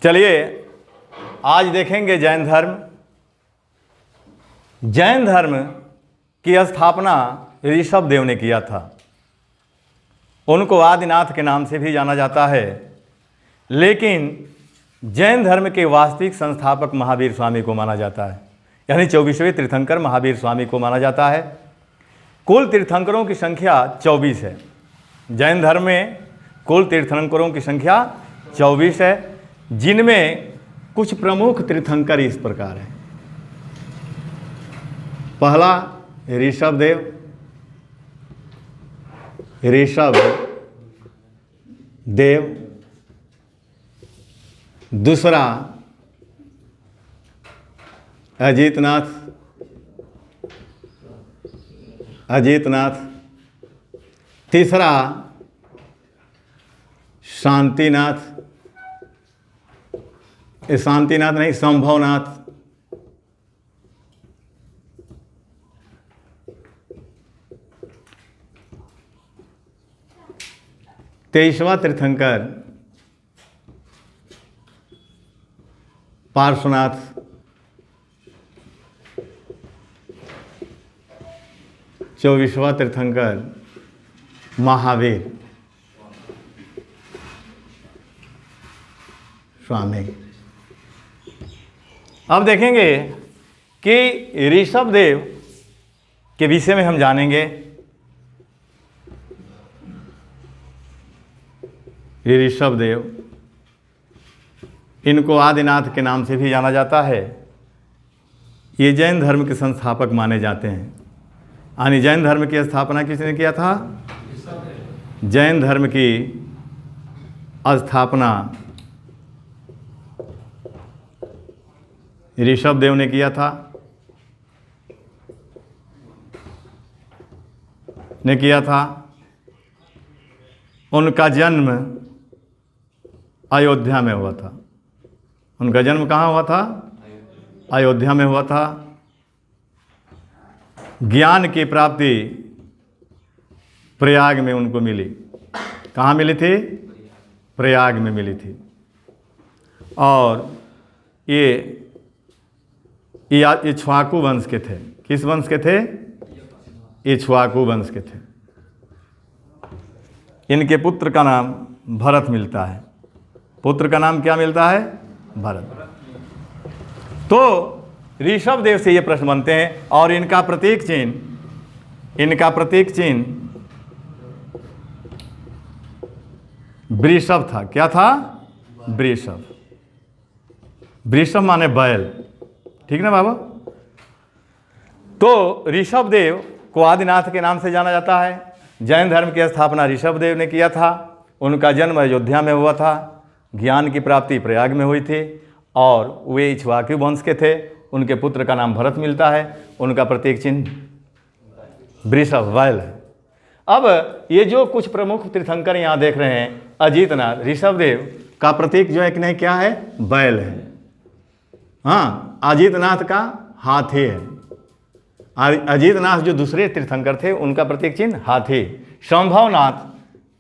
चलिए आज देखेंगे जैन धर्म। जैन धर्म की स्थापना ऋषभ देव ने किया था। उनको आदिनाथ के नाम से भी जाना जाता है, लेकिन जैन धर्म के वास्तविक संस्थापक महावीर स्वामी को माना जाता है, यानी 24वें तीर्थंकर महावीर स्वामी को माना जाता है। कुल तीर्थंकरों की संख्या 24 है। जैन धर्म में कुल तीर्थंकरों की संख्या 24 है, जिनमें कुछ प्रमुख तीर्थंकर इस प्रकार हैं। पहला ऋषभ देव, दूसरा अजीतनाथ, तीसरा शांतिनाथ नहीं, संभवनाथ, तेईसवां तीर्थंकर पार्श्वनाथ, चौबीसवां तीर्थंकर महावीर स्वामी। अब देखेंगे कि ऋषभ देव के विषय में हम जानेंगे। ऋषभ देव, इनको आदिनाथ के नाम से भी जाना जाता है। ये जैन धर्म के संस्थापक माने जाते हैं। यानी जैन धर्म की स्थापना किसने किया था? जैन धर्म की स्थापना ऋषभ देव ने किया था। उनका जन्म अयोध्या में हुआ था। उनका जन्म कहाँ हुआ था? अयोध्या में हुआ था। ज्ञान की प्राप्ति प्रयाग में उनको मिली। कहाँ मिली थी? प्रयाग में मिली थी। और ये इक्ष्वाकु वंश के थे। किस वंश के थे? इक्ष्वाकु वंश के थे। इनके पुत्र का नाम भरत मिलता है। पुत्र का नाम क्या मिलता है? भरत। तो ऋषभ देव से ये प्रश्न बनते हैं। और इनका प्रतीक चिन्ह वृषभ था। क्या था? वृषभ। वृषभ माने बैल, ठीक ना बाबा? तो ऋषभ देव को आदिनाथ के नाम से जाना जाता है। जैन धर्म की स्थापना ऋषभ देव ने किया था। उनका जन्म अयोध्या में हुआ था। ज्ञान की प्राप्ति प्रयाग में हुई थी। और वे इक्ष्वाकु वंश के थे। उनके पुत्र का नाम भरत मिलता है। उनका प्रतीक चिन्ह वृषभ, बैल है। अब ये जो कुछ प्रमुख तीर्थंकर यहाँ देख रहे हैं, अजीतनाथ, ऋषभ देव का प्रतीक जो है कि नहीं क्या है? बैल है। हाँ, अजीतनाथ का हाथी है। अजीतनाथ जो दूसरे तीर्थंकर थे, उनका प्रतीक चिन्ह हाथी। संभवनाथ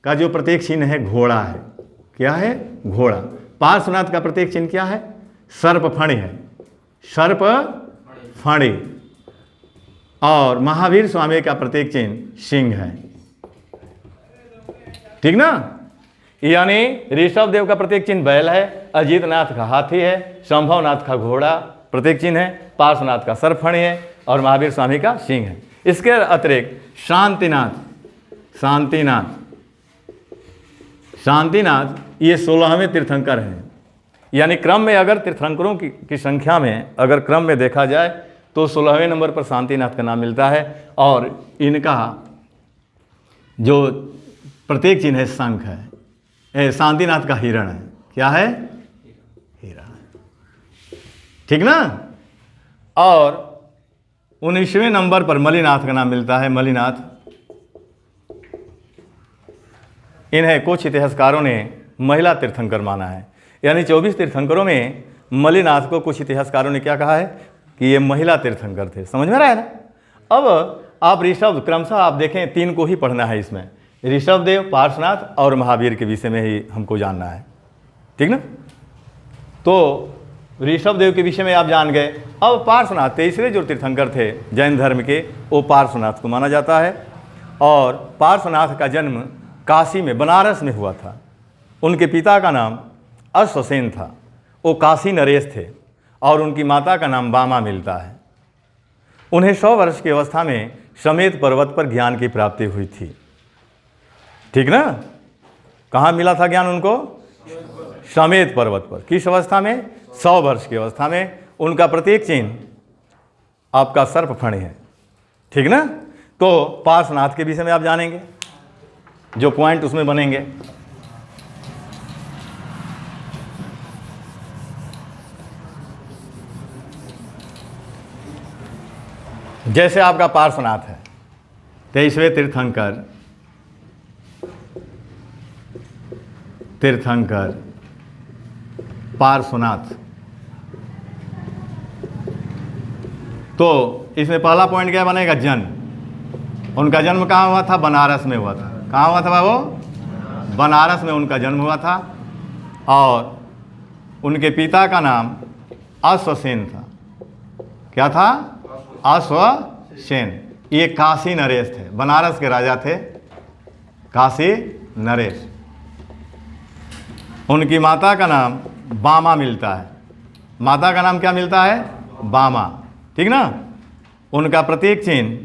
का जो प्रतीक चिन्ह है घोड़ा है। क्या है? घोड़ा। पार्श्वनाथ का प्रतीक चिन्ह क्या है? सर्पफणी है। सर्पफणी। और महावीर स्वामी का प्रतीक चिन्ह सिंह है। ठीक ना? यानी ऋषभ देव का प्रतीक चिन्ह बैल है, अजीतनाथ का हाथी है, संभवनाथ का घोड़ा प्रतीक चिन्ह है, पार्श्वनाथ का सर्पफणी है और महावीर स्वामी का सिंह है। इसके अतिरिक्त शांतिनाथ ये 16वें तीर्थंकर हैं। यानी क्रम में अगर तीर्थंकरों की संख्या में अगर क्रम में देखा जाए तो 16वें नंबर पर शांतिनाथ का नाम मिलता है। और इनका जो प्रतीक चिन्ह है शंख है। शांतिनाथ का हिरण है। क्या है? हिरण है। ठीक ना? और 19वें नंबर पर मलिनाथ का नाम मिलता है। मलिनाथ, इन्हें कुछ इतिहासकारों ने महिला तीर्थंकर माना है। यानी 24 तीर्थंकरों में मलिनाथ को कुछ इतिहासकारों ने क्या कहा है कि ये महिला तीर्थंकर थे। समझ में रहा है ना? अब आप ऋषभ, क्रमशः आप देखें 3 को ही पढ़ना है इसमें। ऋषभ देव, पार्श्वनाथ और महावीर के विषय में ही हमको जानना है। ठीक ना? तो ऋषभ देव के विषय में आप जान गए। अब पार्श्वनाथ 23वें जो तीर्थंकर थे जैन धर्म के, वो पार्श्वनाथ को माना जाता है। और पार्श्वनाथ का जन्म काशी में, बनारस में हुआ था। उनके पिता का नाम अश्वसेन था, वो काशी नरेश थे, और उनकी माता का नाम बामा मिलता है। उन्हें 100 वर्ष की अवस्था में समेत पर्वत पर ज्ञान की प्राप्ति हुई थी। ठीक ना? कहाँ मिला था ज्ञान उनको? समेत पर्वत पर। किस अवस्था में? 100 वर्ष की अवस्था में। उनका प्रतीक चिन्ह आपका सर्पफणी है। ठीक ना? तो पार्श्वनाथ के विषय में आप जानेंगे, जो पॉइंट उसमें बनेंगे। जैसे आपका पार्श्वनाथ है 23वें तीर्थंकर पार्श्वनाथ। तो इसमें पहला पॉइंट क्या बनेगा? जन्म। उनका जन्म कहाँ हुआ था? बनारस में हुआ था। कहाँ हुआ था बाबू? बनारस में उनका जन्म हुआ था। और उनके पिता का नाम अश्वसेन था। क्या था? अश्वसेन। ये काशी नरेश थे, बनारस के राजा थे, काशी नरेश। उनकी माता का नाम बामा मिलता है। माता का नाम क्या मिलता है? बामा। ठीक ना? उनका प्रतीक चिन्ह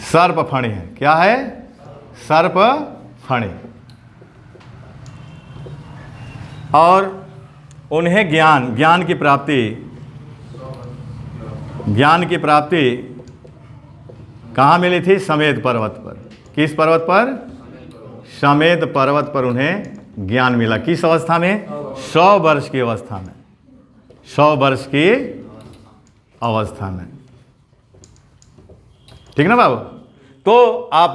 सर्पफणी है। क्या है? सर्पफणी। और उन्हें ज्ञान की प्राप्ति कहाँ मिली थी? समेत पर्वत पर। किस पर्वत पर? समेत पर्वत पर उन्हें ज्ञान मिला। किस अवस्था में? 100 वर्ष की अवस्था में। 100 वर्ष की अवस्था में। ठीक ना बाबू? तो आप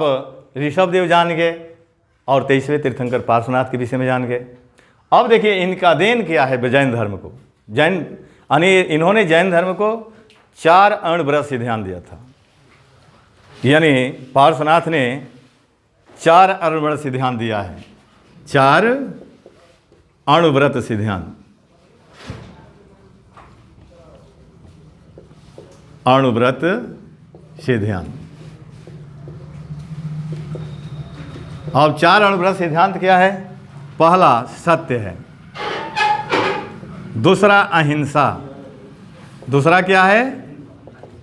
ऋषभ देव जान गए और 23वें तीर्थंकर पार्श्वनाथ के विषय में जान गए। अब देखिए इनका देन क्या है जैन धर्म को। इन्होंने जैन धर्म को 4 अणुव्रत से ध्यान दिया था। यानी पार्श्वनाथ ने 4 अणुव्रत से ध्यान दिया है। 4 अणुव्रत से ध्यान। अणुव्रत से ध्यान। अब 4 अणुव्रत सिद्धांत क्या है? पहला सत्य है, दूसरा अहिंसा, दूसरा क्या है?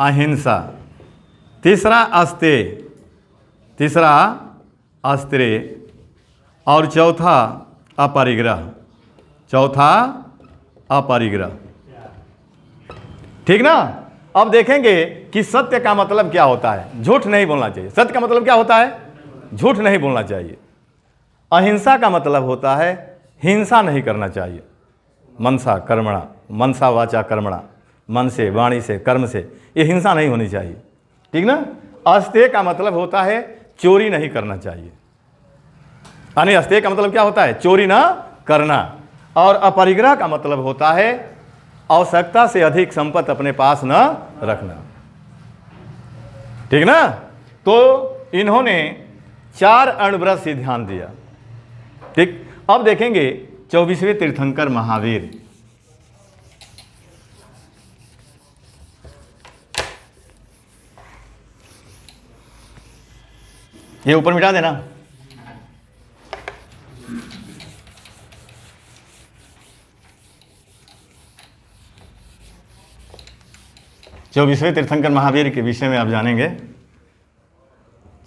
अहिंसा, तीसरा अस्तेय, और चौथा अपरिग्रह। ठीक ना? अब देखेंगे कि सत्य का मतलब क्या होता है। झूठ नहीं बोलना चाहिए। सत्य का मतलब क्या होता है? झूठ नहीं बोलना चाहिए। अहिंसा का मतलब होता है हिंसा नहीं करना चाहिए। मनसा वाचा कर्मणा, मन से, वाणी से, कर्म से, ये हिंसा नहीं होनी चाहिए। ठीक ना? अस्तेय का मतलब होता है चोरी नहीं करना चाहिए। यानी अस्तेय का मतलब क्या होता है? चोरी ना करना। और अपरिग्रह का मतलब होता है आवश्यकता से अधिक संपत्ति अपने पास न रखना। ठीक ना? तो इन्होंने 4 अणुव्रत से ध्यान दिया। ठीक। अब देखेंगे 24वें तीर्थंकर महावीर। ये ऊपर मिटा देना। जो 24वें तीर्थंकर महावीर के विषय में आप जानेंगे।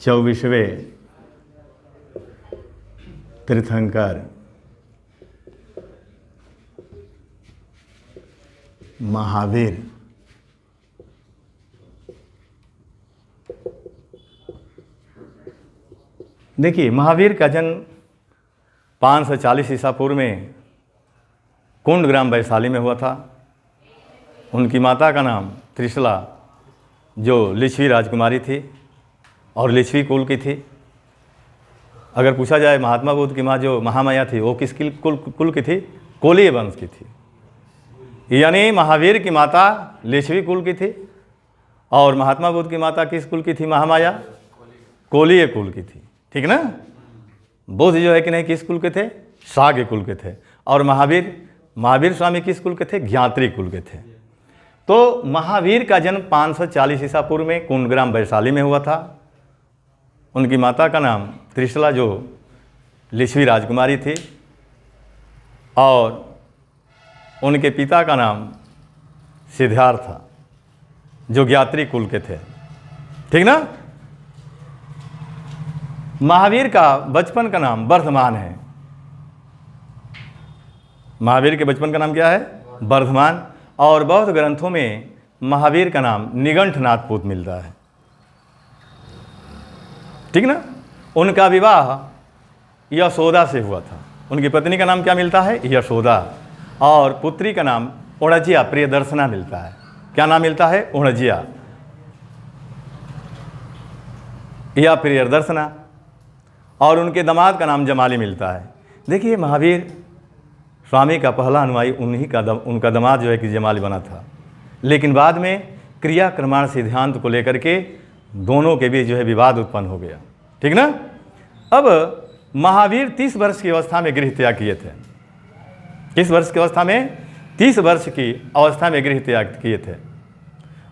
24वें तीर्थंकर महावीर। देखिए, महावीर का जन्म 540 ईसा पूर्व में कुंड ग्राम वैशाली में हुआ था। उनकी माता का नाम त्रिशला, जो लिच्छवी राजकुमारी थी और लिच्छवी कुल की थी। अगर पूछा जाए महात्मा बुद्ध की माँ जो महामाया थी वो किस कुल की थी? कोलीय वंश की थी। यानी महावीर की माता लिच्छवी कुल की थी और महात्मा बुद्ध की माता किस कुल की थी? महामाया कोलीय कुल की थी। ठीक ना? बुद्ध जो है कि नहीं किस कुल के थे? शाक्य कुल के थे। और महावीर महावीर स्वामी किस कुल के थे? ज्ञात्री कुल के थे। तो महावीर का जन्म 540 ईसा पूर्व में कुंडग्राम वैशाली में हुआ था। उनकी माता का नाम त्रिशला जो लिच्छवी राजकुमारी थी, और उनके पिता का नाम सिद्धार्थ था जो ज्ञात्री कुल के थे। ठीक ना। महावीर का बचपन का नाम वर्धमान है। महावीर के बचपन का नाम क्या है? वर्धमान। और बौद्ध ग्रंथों में महावीर का नाम निगंठनाथ पूत मिलता है। ठीक ना। उनका विवाह यशोदा से हुआ था। उनकी पत्नी का नाम क्या मिलता है? यशोदा। और पुत्री का नाम उणजिया प्रियदर्शना मिलता है। क्या नाम मिलता है? उणजिया या प्रियदर्शना। और उनके दामाद का नाम जमाली मिलता है। देखिए, महावीर स्वामी का पहला अनुयायी उनका दामाद जो है कि जमाली बना था, लेकिन बाद में क्रिया क्रमाण सिद्धांत को लेकर के दोनों के बीच जो है विवाद उत्पन्न हो गया। ठीक ना। अब महावीर 30 वर्ष की अवस्था में गृह त्याग किए थे। किस वर्ष की अवस्था में? 30 वर्ष की अवस्था में गृह त्याग किए थे।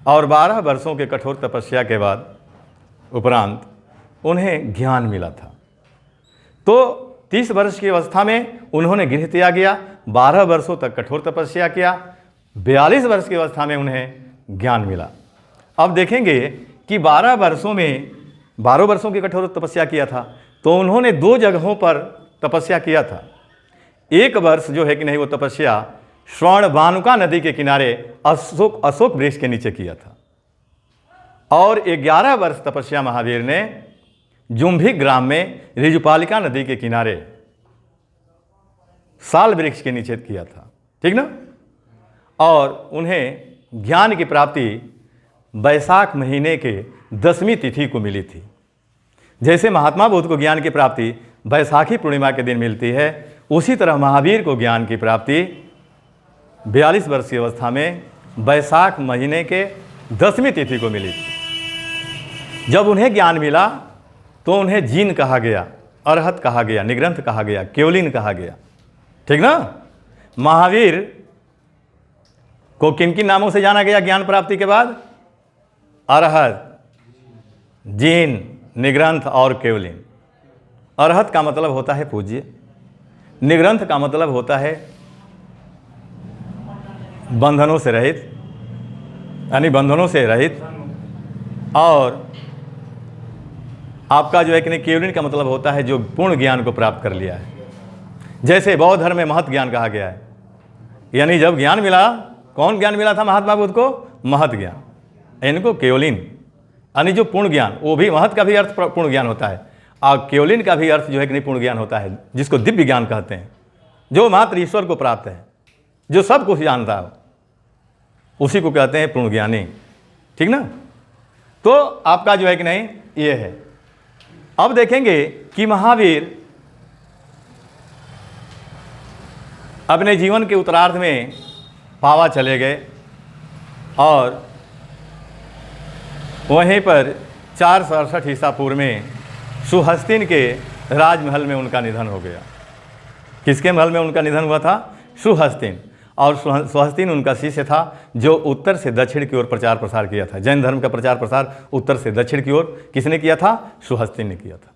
और 12 वर्षों के कठोर तपस्या के बाद उपरांत उन्हें ज्ञान मिला था। तो 30 वर्ष की अवस्था में उन्होंने गृह त्याग किया, 12 वर्षों तक कठोर तपस्या किया, 42 वर्ष की अवस्था में उन्हें ज्ञान मिला। अब देखेंगे कि 12 वर्षों की कठोर तपस्या किया था, तो उन्होंने 2 जगहों पर तपस्या किया था। एक वर्ष जो है कि नहीं, वो तपस्या श्रवणबानुका नदी के किनारे अशोक वृक्ष के नीचे किया था। और 11 वर्ष तपस्या महावीर ने जुम्भी ग्राम में ऋजुपालिका नदी के किनारे साल वृक्ष के नीचे किया था। ठीक ना। और उन्हें ज्ञान की प्राप्ति वैशाख महीने के 10वीं तिथि को मिली थी। जैसे महात्मा बुद्ध को ज्ञान की प्राप्ति वैशाखी पूर्णिमा के दिन मिलती है, उसी तरह महावीर को ज्ञान की प्राप्ति 42 वर्ष की अवस्था में वैशाख महीने के 10वीं तिथि को मिली थी। जब उन्हें ज्ञान मिला तो उन्हें जीन कहा गया, अरहत कहा गया, निग्रंथ कहा गया, केवलिन कहा गया। ठीक ना। महावीर को किन किन नामों से जाना गया ज्ञान प्राप्ति के बाद? अरहत, जीन, निग्रंथ और केवलिन। अरहत का मतलब होता है पूज्य, निग्रंथ का मतलब होता है बंधनों से रहित, यानी बंधनों से रहित। और आपका जो है कि नहीं, केवलिन का मतलब होता है जो पूर्ण ज्ञान को प्राप्त कर लिया है। जैसे बौद्ध धर्म में महत ज्ञान कहा गया है, यानी जब ज्ञान मिला, कौन ज्ञान मिला था महात्मा बुद्ध को? महत ज्ञान। इनको केवलिन यानी जो पूर्ण ज्ञान, वो भी महत का भी अर्थ पूर्ण ज्ञान होता है, और केवलिन का भी अर्थ जो है कि नहीं पूर्ण ज्ञान होता है, जिसको दिव्य ज्ञान कहते हैं, जो मात्र ईश्वर को प्राप्त है, जो सब कुछ जानता है, उसी को कहते हैं पूर्ण ज्ञानी। ठीक ना। तो आपका जो है कि नहीं ये है। अब देखेंगे कि महावीर अपने जीवन के उत्तरार्ध में पावा चले गए, और वहीं पर 467 ईसा पूर्व में सुहस्तिन के राजमहल में उनका निधन हो गया। किसके महल में उनका निधन हुआ था? सुहस्तिन। और सुहस्तिन उनका शिष्य था जो उत्तर से दक्षिण की ओर प्रचार प्रसार किया था। जैन धर्म का प्रचार प्रसार उत्तर से दक्षिण की ओर किसने किया था? सुहस्तिन ने किया था।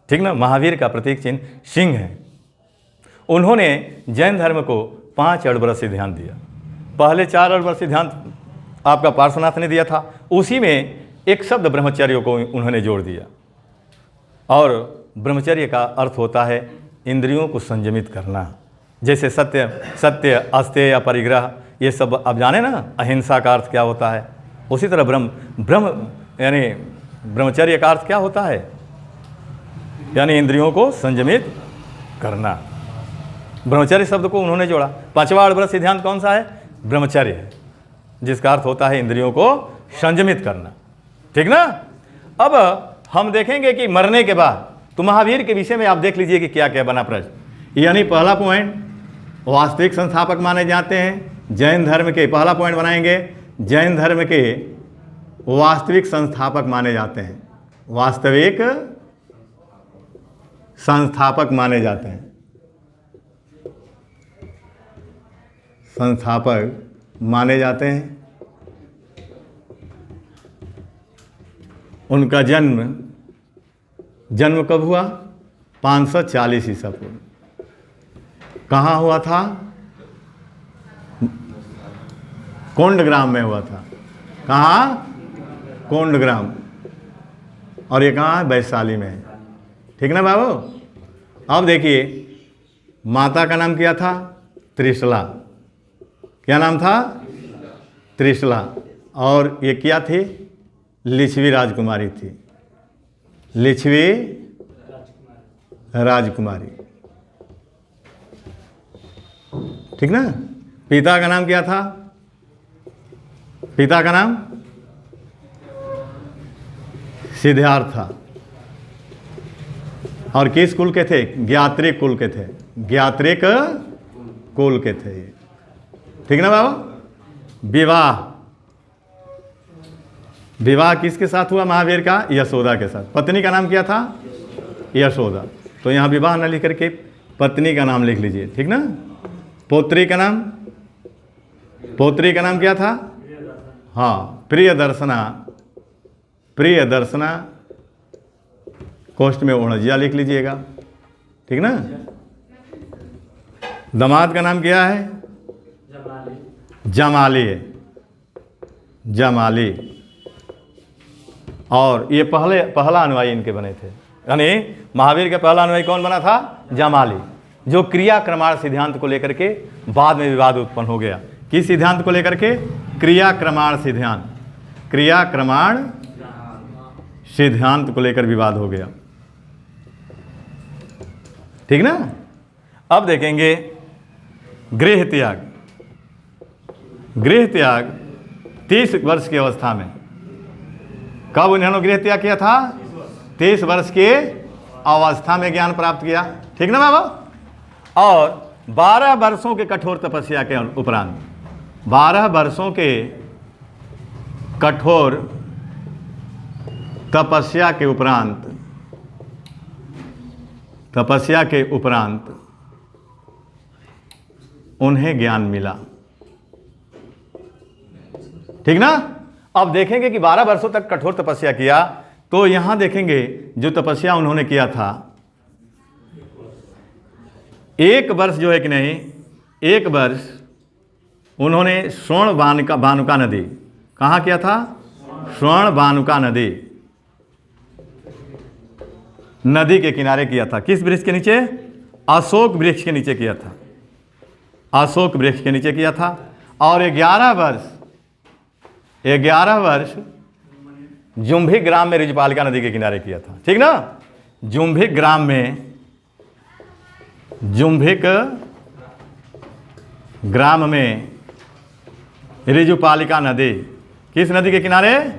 ठीक ना। महावीर का प्रतीक चिन्ह सिंह है। उन्होंने जैन धर्म को 5 अड़बरस सिद्धांत दिया। पहले 4 अड़बरस सिद्धांत आपका पार्श्वनाथ ने दिया था, उसी में एक शब्द ब्रह्मचर्य को उन्होंने जोड़ दिया। और ब्रह्मचर्य का अर्थ होता है इंद्रियों को संयमित करना। जैसे सत्य, अस्तेय या परिग्रह, ये सब आप जाने ना, अहिंसा का अर्थ क्या होता है। उसी तरह ब्रह्म यानी ब्रह्मचर्य का अर्थ क्या होता है? यानी इंद्रियों को संयमित करना। ब्रह्मचर्य शब्द को उन्होंने जोड़ा। 5वां अड़बरस सिद्धांत कौन सा है? ब्रह्मचर्य है, जिसका अर्थ होता है इंद्रियों को संयमित करना। ठीक ना। अब हम देखेंगे कि मरने के बाद, तो महावीर के विषय में आप देख लीजिए कि क्या क्या बना प्रश्न। यानी पहला पॉइंट, वास्तविक संस्थापक माने जाते हैं जैन धर्म के। पहला पॉइंट बनाएंगे, जैन धर्म के वास्तविक संस्थापक माने जाते हैं। वास्तविक संस्थापक माने जाते हैं। संस्थापक माने जाते हैं। उनका जन्म कब हुआ? 540 ईसा पूर्व। कहाँ हुआ था? कोंडग्राम में हुआ था। कहाँ? कोंडग्राम। और ये कहाँ है? वैशाली में है। ठीक ना बाबू? अब देखिए, माता का नाम क्या था? त्रिशला। क्या नाम था? त्रिशला। और ये क्या थी? लिच्छवी राजकुमारी थी। लिच्छवी राजकुमारी। ठीक ना? पिता का नाम क्या था? पिता का नाम सिद्धार्थ था। और किस कुल के थे? ज्ञात्रिक कुल के थे। ज्ञात्रिक कुल के थे ये। ठीक ना बाबा? विवाह किसके साथ हुआ महावीर का? यशोदा के साथ। पत्नी का नाम क्या था? यशोदा। तो यहाँ विवाह न लिख करके पत्नी का नाम लिख लीजिए। ठीक ना? पौत्री का नाम क्या था? हाँ, प्रियदर्शना। प्रियदर्शना कोष्ठ में ओणजिया लिख लीजिएगा। ठीक ना? दामाद का नाम क्या है? जमाली है। जमाली। और ये पहला अनुयायी इनके बने थे। यानी महावीर का पहला अनुयायी कौन बना था? जमाली। जो क्रिया क्रमाण सिद्धांत को लेकर के बाद में विवाद उत्पन्न हो गया। किस सिद्धांत को लेकर के? क्रिया क्रमाण सिद्धांत। क्रिया क्रमाण सिद्धांत को लेकर विवाद हो गया। ठीक ना? अब देखेंगे गृह त्याग। गृह त्याग 30 वर्ष की अवस्था में। कब उन्होंने गृह त्याग किया था? 30 वर्ष की अवस्था में ज्ञान प्राप्त किया। ठीक ना बाबा? और 12 वर्षों के कठोर तपस्या के उपरांत, 12 वर्षों के कठोर तपस्या के उपरांत उन्हें ज्ञान मिला। ठीक ना? अब देखेंगे कि 12 वर्षों तक कठोर तपस्या किया, तो यहां देखेंगे जो तपस्या उन्होंने किया था, 1 वर्ष जो है कि नहीं, 1 वर्ष उन्होंने स्वर्ण बानुका नदी, कहाँ किया था? स्वर्ण बानुका नदी के किनारे किया था। किस वृक्ष के नीचे? अशोक वृक्ष के नीचे किया था। अशोक वृक्ष के नीचे किया था। और 11 वर्ष जुम्भिक ग्राम में ऋजुपालिका नदी के किनारे किया था। ठीक ना? जुम्भिक ग्राम में ऋजुपालिका नदी, किस नदी के किनारे?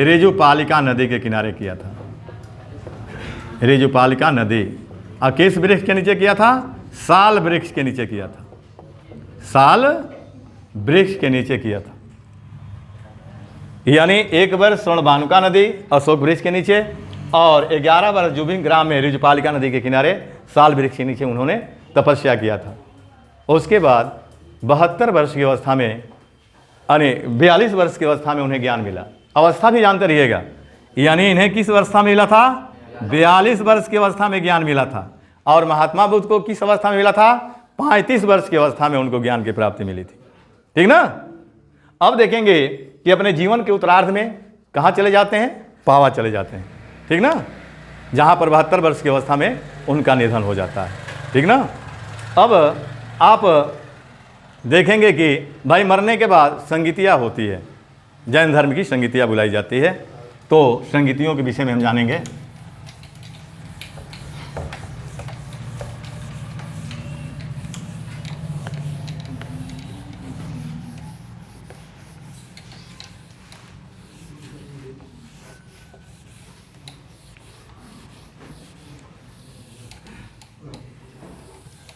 ऋजुपालिका नदी के किनारे किया था। ऋजुपालिका नदी। और किस वृक्ष के नीचे किया था? साल वृक्ष के नीचे किया था। साल वृक्ष के नीचे किया था। यानी 1 वर्ष स्वर्ण बानुका नदी अशोक वृक्ष के नीचे, और 11 वर्ष जुम्भिक ग्राम में ऋजुपालिका नदी के किनारे साल वृक्ष के नीचे उन्होंने तपस्या किया था। उसके बाद 72 वर्ष की अवस्था में, यानी 42 वर्ष की अवस्था में उन्हें ज्ञान मिला। अवस्था भी जानते रहिएगा, यानी इन्हें किस अवस्था में मिला था? 42 वर्ष की अवस्था में ज्ञान मिला था। और महात्मा बुद्ध को किस अवस्था में मिला था? 35 वर्ष की अवस्था में उनको ज्ञान की प्राप्ति मिली थी। ठीक ना? अब देखेंगे कि अपने जीवन के उत्तरार्ध में कहाँ चले जाते हैं? पावा चले जाते हैं। ठीक ना? जहाँ पर 72 वर्ष की अवस्था में उनका निधन हो जाता है। ठीक ना? अब आप देखेंगे कि भाई मरने के बाद संगीतिया होती है, जैन धर्म की संगीतिया बुलाई जाती है। तो संगीतियों के विषय में हम जानेंगे।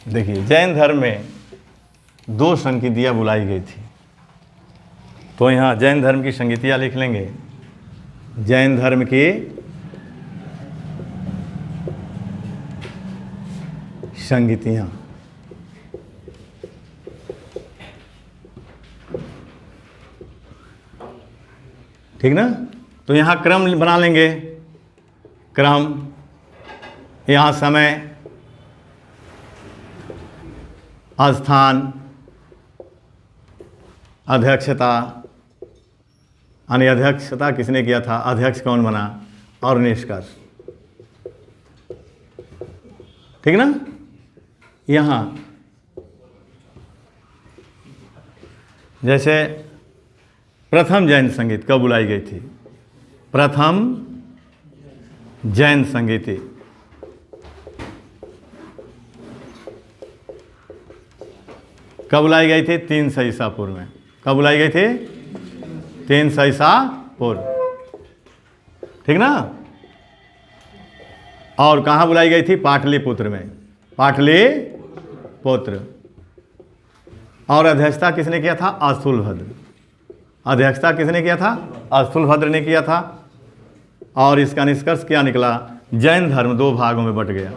देखिए, जैन धर्म में 2 संगीतियाँ बुलाई गई थी। तो यहाँ जैन धर्म की संगीतियाँ लिख लेंगे। जैन धर्म की संगीतियाँ। ठीक ना। तो यहाँ क्रम बना लेंगे, क्रम, यहाँ समय, स्थान, अध्यक्षता, यानी अध्यक्षता किसने किया था, अध्यक्ष कौन बना, और निष्कर्ष। ठीक ना। यहाँ जैसे प्रथम जैन संगीत कब बुलाई गई थी, प्रथम जैन संगीति कब बुलाई गई थी, 300 ईसा पूर्व में। कब बुलाई गई थी, 300 ईसा पूर्व। ठीक ना। और कहाँ बुलाई गई थी, पाटलिपुत्र में, पाटलिपुत्र। और अध्यक्षता किसने किया था, अस्थूलभद्र। अध्यक्षता किसने किया था, अस्थूलभद्र ने किया था। और इसका निष्कर्ष क्या निकला, जैन धर्म 2 भागों में बट गया।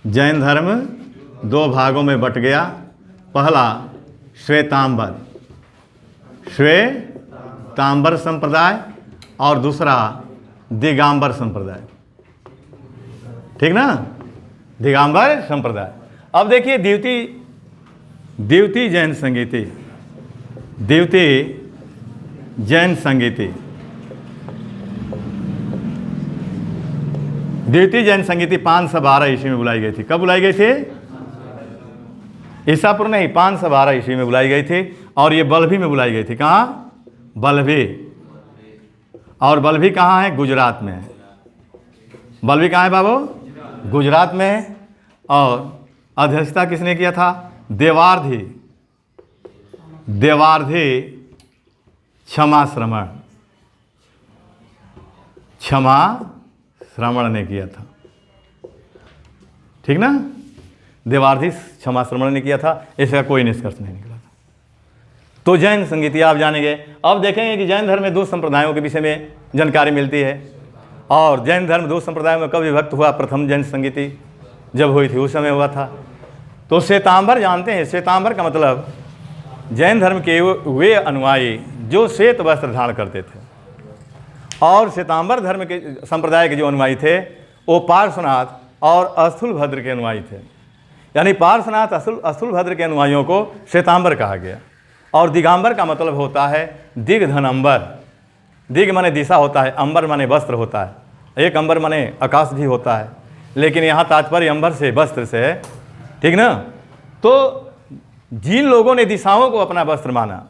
जैन धर्म 2 भागों में बट गया। पहला श्वेतांबर, श्वेतांबर संप्रदाय, और दूसरा दिगंबर संप्रदाय। ठीक ना, दिगंबर संप्रदाय। अब देखिए द्वितीय जैन संगीति, द्वितीय जैन संगीति, द्वितीय जैन संगीति 512 ईस्वी में बुलाई गई थी। कब बुलाई गई थी, ईसा पूर्व नहीं, 512 ईस्वी में बुलाई गई थी। और ये बल्लभी में बुलाई गई थी। कहाँ, बल्लभी। और बल्लभी कहाँ है, गुजरात में है। बल्लभी कहाँ है बाबू, गुजरात में है। और अध्यक्षता किसने किया था, देवार्धी, देवार्धी क्षमा श्रमण, क्षमा श्रमण ने किया था। ठीक ना, देवार्धी क्षमा श्रमण ने किया था। इसका कोई निष्कर्ष नहीं निकला था। तो जैन संगीति आप जानेंगे। अब देखेंगे कि जैन धर्म में 2 संप्रदायों के विषय में जानकारी मिलती है। और जैन धर्म 2 संप्रदायों में कब विभक्त हुआ, प्रथम जैन संगीति जब हुई थी उस समय हुआ था। तो श्वेतांबर जानते हैं, श्वेतांबर का मतलब जैन धर्म के वे अनुयायी जो श्वेत वस्त्र धारण करते थे। और श्वेतांबर धर्म के संप्रदाय के जो अनुयायी थे वो पार्श्वनाथ और अस्थूलभद्र के अनुयायी थे। यानी पार्श्वनाथ अस्थूलभद्र के अनुयायियों को श्वेतांबर कहा गया। और दिगंबर का मतलब होता है दिग्धनंबर। दिग माने दिशा होता है, अंबर माने वस्त्र होता है। एक अंबर माने आकाश भी होता है, लेकिन यहाँ तात्पर्य अंबर से, वस्त्र से है। ठीक ना। तो जिन लोगों ने दिशाओं को अपना वस्त्र माना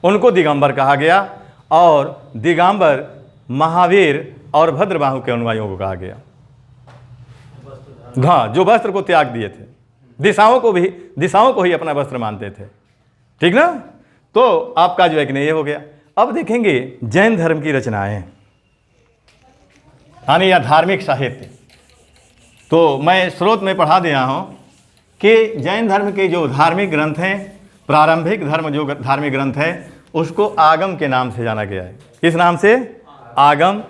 उनको दिगंबर कहा गया। और दिगंबर महावीर और भद्रबाहु के अनुयायियों को कहा गया। हाँ, जो वस्त्र को त्याग दिए थे, दिशाओं को ही अपना वस्त्र मानते थे। ठीक ना। तो आपका जो है कि नहीं ये हो गया। अब देखेंगे जैन धर्म की रचनाएं, यानी या धार्मिक साहित्य। तो मैं स्रोत में पढ़ा दिया हूं कि जैन धर्म के जो धार्मिक ग्रंथ हैं, प्रारंभिक धर्म जो धार्मिक ग्रंथ है उसको आगम के नाम से जाना गया है। किस नाम से, आगम।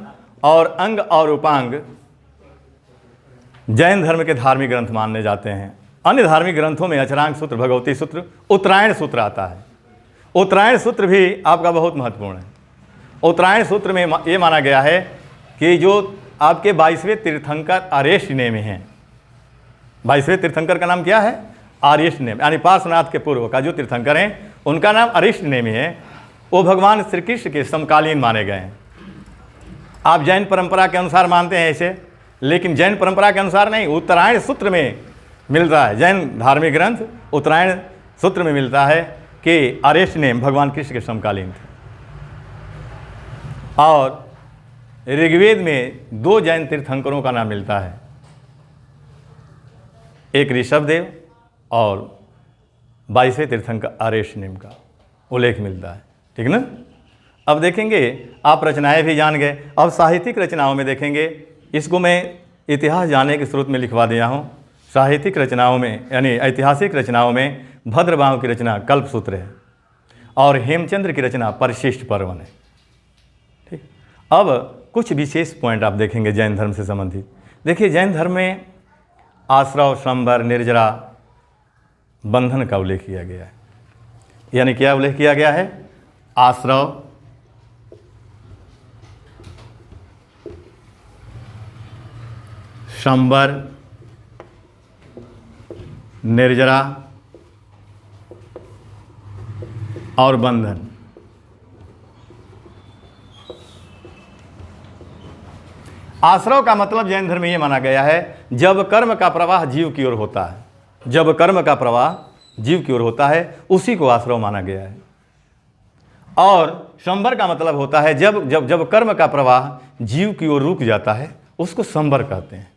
और अंग और उपांग जैन धर्म के धार्मिक ग्रंथ मानने जाते हैं। अन्य धार्मिक ग्रंथों में अचरांग सूत्र, भगवती सूत्र, उत्तरायण सूत्र आता है। उत्तरायण सूत्र भी आपका बहुत महत्वपूर्ण है। उत्तरायण सूत्र में ये माना गया है कि जो आपके 22वें तीर्थंकर आर्यष्टनेमि हैं। 22वें तीर्थंकर का नाम क्या है, आर्यष्टनेमि। यानी पार्श्वनाथ के पूर्व का जो तीर्थंकर हैं उनका नाम आर्यष्टनेमि है। वो भगवान श्री कृष्ण के समकालीन माने गए हैं। आप जैन परंपरा के अनुसार मानते हैं ऐसे, लेकिन जैन परंपरा के अनुसार नहीं। उत्तरायण सूत्र में मिलता है, जैन धार्मिक ग्रंथ उत्तरायण सूत्र में मिलता है कि आर्यष्टनेमि भगवान कृष्ण के समकालीन थे। और ऋग्वेद में 2 जैन तीर्थंकरों का नाम मिलता है, एक ऋषभदेव और 22वें तीर्थंकर आर्यष्टनेमि का उल्लेख मिलता है। ठीक ना। अब देखेंगे, आप रचनाएं भी जान गए। अब साहित्यिक रचनाओं में देखेंगे, इसको मैं इतिहास जानने के स्रोत में लिखवा दिया हूँ। साहित्यिक रचनाओं में यानी ऐतिहासिक रचनाओं में भद्रबाहु की रचना कल्पसूत्र है और हेमचंद्र की रचना परिशिष्ट पर्वन है। ठीक। अब कुछ विशेष पॉइंट आप देखेंगे जैन धर्म से संबंधित। देखिए, जैन धर्म में आश्रव, संवर, निर्जरा, बंधन का उल्लेख किया गया है। यानी क्या उल्लेख किया गया है, आश्रव, शंबर, निर्जरा और बंधन। आश्रव का मतलब जैन धर्म में ये माना गया है, जब कर्म का प्रवाह जीव की ओर होता है, जब कर्म का प्रवाह जीव की ओर होता है उसी को आश्रव माना गया है। और संवर का मतलब होता है जब जब जब कर्म का प्रवाह जीव की ओर रुक जाता है उसको संवर कहते हैं।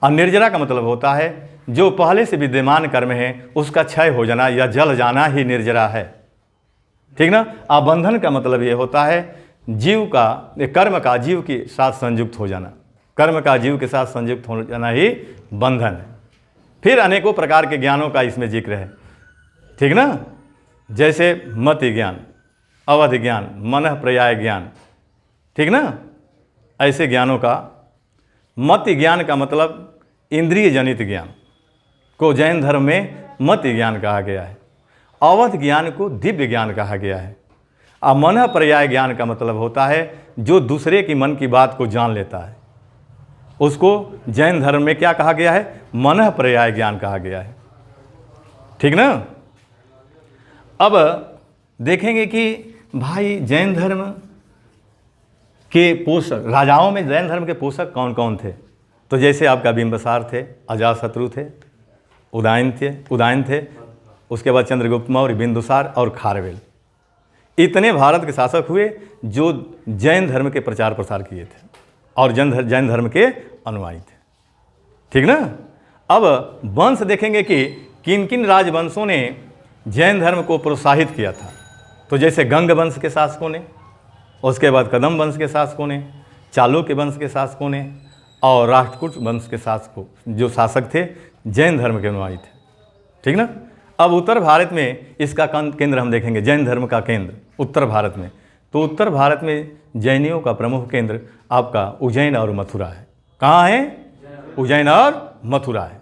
और निर्जरा का मतलब होता है जो पहले से विद्यमान कर्म है उसका क्षय हो जाना या जल जाना ही निर्जरा है, ठीक ना। और बंधन का मतलब ये होता है जीव का, कर्म का जीव के साथ संयुक्त हो जाना, कर्म का जीव के साथ संयुक्त हो जाना ही बंधन है। फिर अनेकों प्रकार के ज्ञानों का इसमें जिक्र है, ठीक ना, जैसे मति ज्ञान, अवध ज्ञान, मनः पर्याय ज्ञान, ठीक ना। ऐसे ज्ञानों का, मति ज्ञान का मतलब इंद्रिय जनित ज्ञान को जैन धर्म में मति ज्ञान कहा गया है। अवध ज्ञान को दिव्य ज्ञान कहा गया है। और मनः पर्याय ज्ञान का मतलब होता है जो दूसरे की मन की बात को जान लेता है, उसको जैन धर्म में क्या कहा गया है, मनः पर्याय ज्ञान कहा गया है, ठीक ना। अब देखेंगे कि भाई जैन धर्म के पोषक, राजाओं में जैन धर्म के पोषक कौन कौन थे। तो जैसे आपका बिंबिसार थे, अजातशत्रु थे, उदयन थे, उसके बाद चंद्रगुप्त मौर्य, बिंदुसार और खारवेल। इतने भारत के शासक हुए जो जैन धर्म के प्रचार प्रसार किए थे और जैन धर्म के अनुयायी थे, ठीक ना। अब वंश देखेंगे कि किन किन राजवंशों ने जैन धर्म को प्रोत्साहित किया था। तो जैसे गंग वंश के शासकों ने, उसके बाद कदम वंश के शासकों ने, चालुक्य वंश के शासकों ने और राष्ट्रकूट वंश के शासकों, जो शासक थे जैन धर्म के अनुयायी थे, ठीक ना। अब उत्तर भारत में इसका केंद्र हम देखेंगे, जैन धर्म का केंद्र उत्तर भारत में। तो उत्तर भारत में जैनियों का प्रमुख केंद्र आपका उज्जैन और मथुरा है। कहाँ है? उज्जैन और मथुरा है,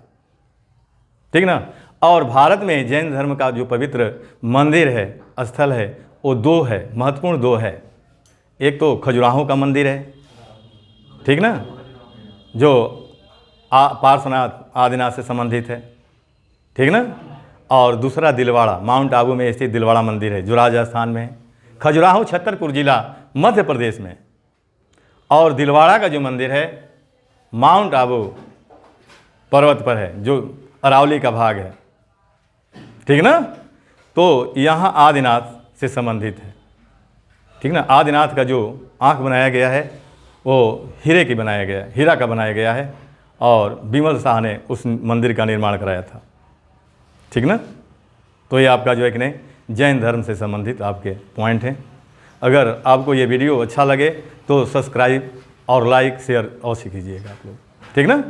ठीक ना। और भारत में जैन धर्म का जो पवित्र मंदिर है, स्थल है, वो दो है, महत्वपूर्ण दो है। एक तो खजुराहो का मंदिर है, ठीक ना, जो पार्श्वनाथ आदिनाथ से संबंधित है, ठीक ना। और दूसरा दिलवाड़ा, माउंट आबू में स्थित दिलवाड़ा मंदिर है जो राजस्थान में है। खजुराहो छतरपुर जिला मध्य प्रदेश में। और दिलवाड़ा का जो मंदिर है माउंट आबू पर्वत पर है जो अरावली का भाग है, ठीक ना। तो यहाँ आदिनाथ से संबंधित है, ठीक ना। आदिनाथ का जो आँख बनाया गया है वो हीरे की बनाया गया है, हीरा का बनाया गया है और विमल शाह ने उस मंदिर का निर्माण कराया था, ठीक ना। तो ये आपका जो है कि नहीं जैन धर्म से संबंधित आपके पॉइंट हैं। अगर आपको ये वीडियो अच्छा लगे तो सब्सक्राइब और लाइक शेयर अवश्य कीजिएगा आप लोग, ठीक ना।